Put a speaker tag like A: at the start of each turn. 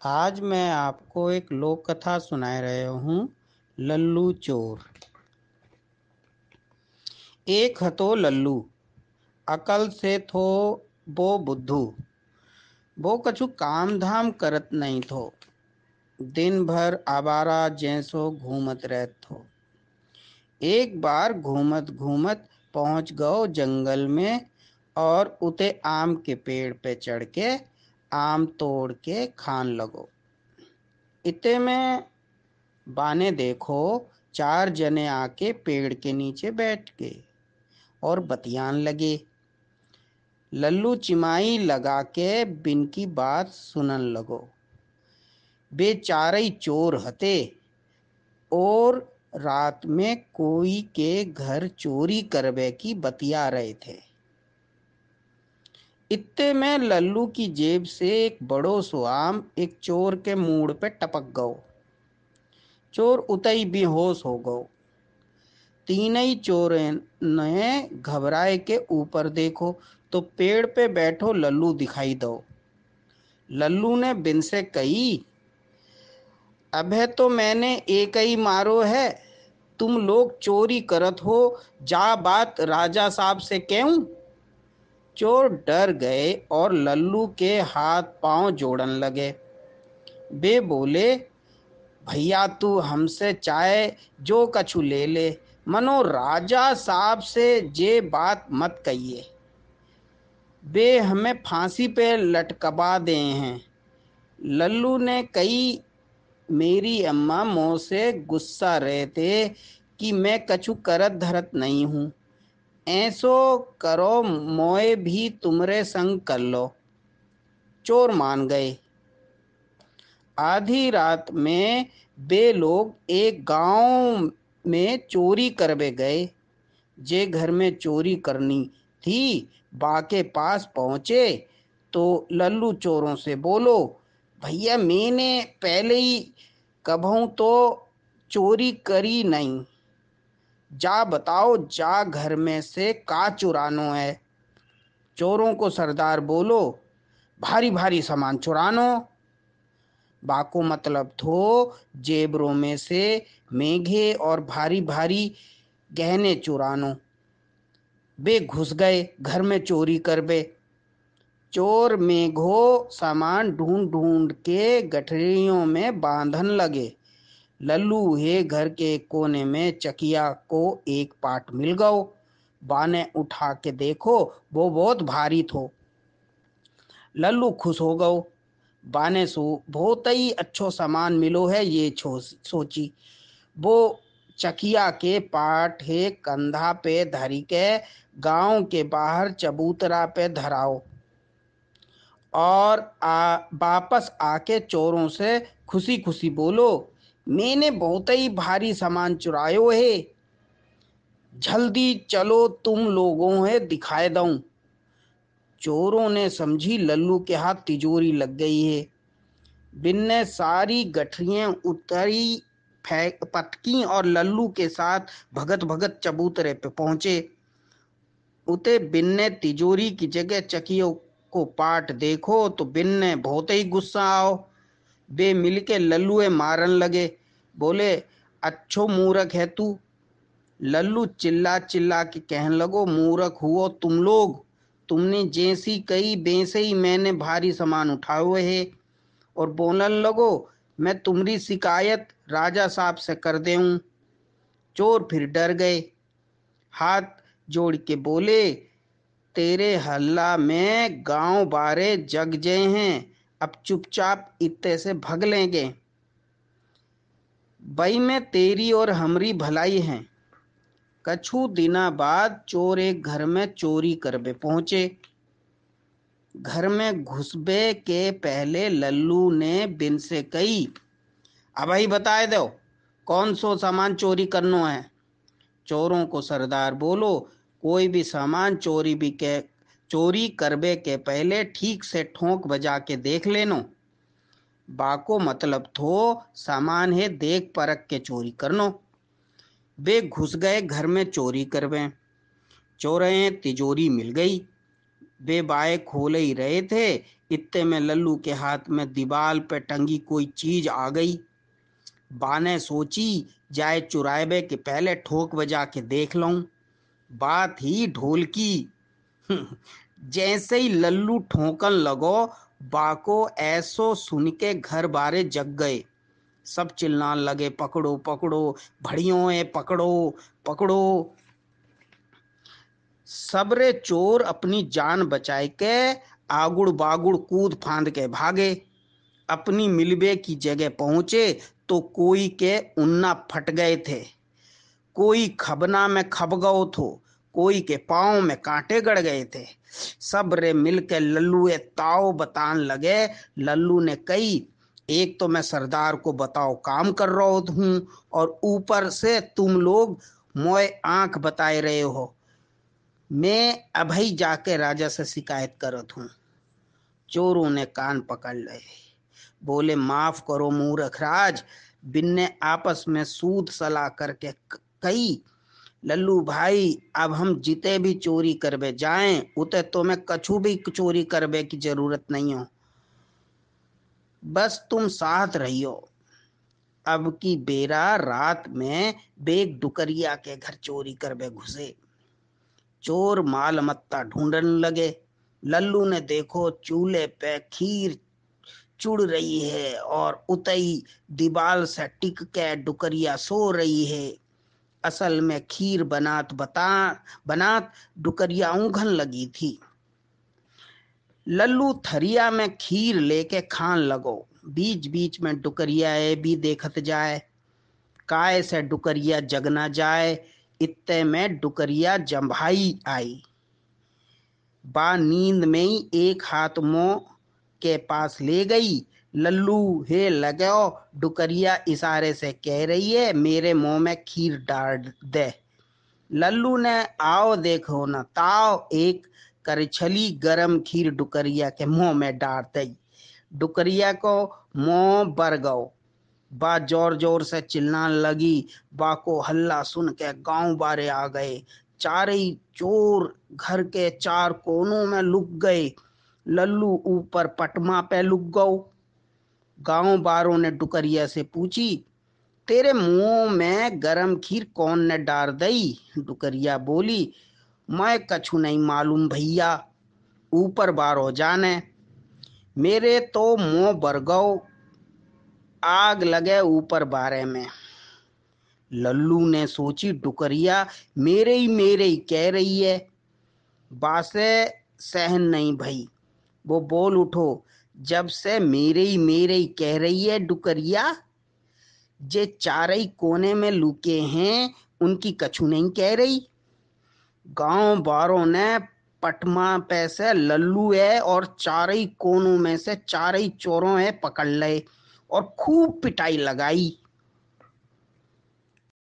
A: आज मैं आपको एक लोक कथा सुना रहे हूँ। लल्लू चोर। एक हतो लल्लू, अकल से थो बो बुद्धू। वो कछु काम धाम करत नहीं थो, दिन भर आवारा जैसो घूमत रहत थो। एक बार घूमत घूमत पहुंच गओ जंगल में और उते आम के पेड़ पे चढ़ के आम तोड़ के खान लगो। इते में बाने देखो, चार जने आके पेड़ के नीचे बैठ गए और बतियान लगे। लल्लू चिमाई लगा के बिन की बात सुनन लगो। बेचारे चोर हते और रात में कोई के घर चोरी करवे की बतिया रहे थे। इत्ते में लल्लू की जेब से एक बड़ो सो आम एक चोर के मूड पे टपक गओ। चोर उतई बेहोश हो गओ। तीनों चोरों ने घबराए के ऊपर देखो तो पेड़ पे बैठो लल्लू दिखाई दो। लल्लू ने बिन से कही, अबे तो मैंने एक ही मारो है, तुम लोग चोरी करत हो, जा बात राजा साहब से कहूं। चोर डर गए और लल्लू के हाथ पांव जोड़न लगे। वे बोले, भैया तू हमसे चाहे जो कछु ले ले, मनो राजा साहब से जे बात मत कहिए, वे हमें फांसी पे लटकवा दे हैं। लल्लू ने कही, मेरी अम्मा मोह से गुस्सा रहे थे कि मैं कछु करत धरत नहीं हूँ। ऐसो करो, मोए भी तुमरे संग कर लो। चोर मान गए। आधी रात में वे लोग एक गांव में चोरी करवे गए। जे घर में चोरी करनी थी बाके पास पहुंचे तो लल्लू चोरों से बोलो, भैया मैंने पहले ही कभू तो चोरी करी नहीं, जा बताओ जा घर में से का चुरानो है। चोरों को सरदार बोलो, भारी भारी सामान चुरानो। बाको मतलब थो जेबरों में से मेघे और भारी भारी गहने चुरानो। वे घुस गए घर में चोरी करबे। चोर मेघो सामान ढूंढ ढूंढ के गठरियों में बांधन लगे। लल्लू हे घर के कोने में चकिया को एक पाट मिल गओ। बाने उठा के देखो, वो बहुत भारी थो। लल्लू खुश हो गओ। बाने सो बहुत ही अच्छो सामान मिलो है ये सोची। वो चकिया के पाट है कंधा पे धरी के गांव के बाहर चबूतरा पे धराओ और वापस आके चोरों से खुशी खुशी बोलो, मैंने बहुत ही भारी सामान चुरायो है, जल्दी चलो तुम लोगों है दिखाए दूं। चोरों ने समझी लल्लू के हाथ तिजोरी लग गई है। बिन्ने सारी गठरियां उतरी फेंक पटकी और लल्लू के साथ भगत भगत चबूतरे पे पहुंचे। उते बिन्ने तिजोरी की जगह चकियों को पाट देखो तो बिन्ने बहुत ही गुस्सा आओ। वे मिलके लल्लू मारन लगे। बोले, अच्छो मूर्ख है तू। लल्लू चिल्ला चिल्ला के कहने लगो, मूर्ख हुओ तुम लोग, तुमने जैसी कही वैसे ही मैंने भारी सामान उठाए हुए है। और बोलन लगो, मैं तुम्हारी शिकायत राजा साहब से कर देऊं। चोर फिर डर गए, हाथ जोड़ के बोले, तेरे हल्ला में गांव बारे जग गए हैं, अब चुपचाप इत्ते से भग लेंगे। बई में तेरी और हमरी भलाई है। कछु दिना बाद चोर एक घर में चोरी करबे पहुंचे। घर में घुसबे के पहले लल्लू ने बिन से कही, अब ही बताए दो कौन सो सामान चोरी करनो है। चोरों को सरदार बोलो, कोई भी सामान चोरी करबे के पहले ठीक से ठोंक बजा के देख लेनो। बाको मतलब थो सामान है देख परख के चोरी करनो। वे घुस गए घर में चोरी करवे। चोरें तिजोरी मिल गई। वे बाएं खोले ही रहे थे, इत्ते में लल्लू के हाथ में दीवाल पे टंगी कोई चीज आ गई। बा ने सोची जाए चुराए के पहले ठोक बजा के देख लूं। बात ही ढोल की। जैसे ही लल्लू ठोकन लगो, बा को ऐसो सुन के घर बारे जग गए। सब चिल्लाने लगे, पकड़ो पकड़ो, भड़ियों ए पकड़ो पकड़ो। सबरे चोर अपनी जान बचाए के आगुड़ बागुड़ कूद फांद के भागे। अपनी मिलबे की जगह पहुंचे तो कोई के उन्ना फट गए थे, कोई खबना में खब गओ थो, कोई के पाँव में कांटे गड़ गए थे। सब रे मिल के लल्लू ए ताव बतान लगे। लल्लू ने कही, एक तो मैं सरदार को बताओ काम कर रहा हूं, और ऊपर से तुम लोग मोए आंख बताए रहे हो। मैं अभी जाके राजा से शिकायत करत हूँ। चोरों ने कान पकड़ लिए, बोले माफ करो मूर्ख राज। बिन्ने आपस में सूद सलाह करके कही, लल्लू भाई अब हम जिते भी चोरी करबे जाएं, उते तुम्हें कछु भी चोरी करबे की जरूरत नहीं हो, बस तुम साथ रहियो। अब की बेरा रात में बेग डुकरिया के घर चोरी करबे घुसे। चोर माल मत्ता ढूंढने लगे। लल्लू ने देखो चूल्हे पे खीर चुड़ रही है और उतई दीवाल से टिक के डुकरिया सो रही है। असल में खीर बनात डुकरिया ऊँघन लगी थी। लल्लू थरिया में खीर लेके खान लगो। बीच बीच में डुकरिया भी देखत जाए, काय से डुकरिया जगना जाए। इत्ते में डुकरिया जम्भाई आई। बा नींद में ही एक हाथ मुंह के पास ले गई। लल्लू हे लगो, डुकरिया इशारे से कह रही है मेरे मुंह में खीर डाल दे। लल्लू ने आओ देखो न ताओ एक करछली गरम खीर डुकरिया के मुंह में डाल दी। डुकरिया को मुंह बर गओ। बा जोर जोर से चिल्लाने लगी। बा को हल्ला सुन के गांव बारे आ गए। चारे चोर घर के चार कोनों में लुक गए। लल्लू ऊपर पटमा पे लुक गओ। गांव बारों ने डुकरिया से पूछी, तेरे मुंह में गरम खीर कौन ने डाल दई? डुकरिया बोली, मैं कछु नहीं मालूम भैया, ऊपर बारो जाने, मेरे तो मुंह बरगो आग लगे ऊपर बारे में। लल्लू ने सोची डुकरिया मेरे ही कह रही है, बासे सहन नहीं भई। वो बोल उठो, जब से मेरे ही कह रही है डुकरिया, जे चारई कोने में लुके हैं उनकी कछु नहीं कह रही। गांव बारों ने पटमा पे से लल्लू है और चारई कोनों में से चारई चोरों है पकड़ ले और खूब पिटाई लगाई।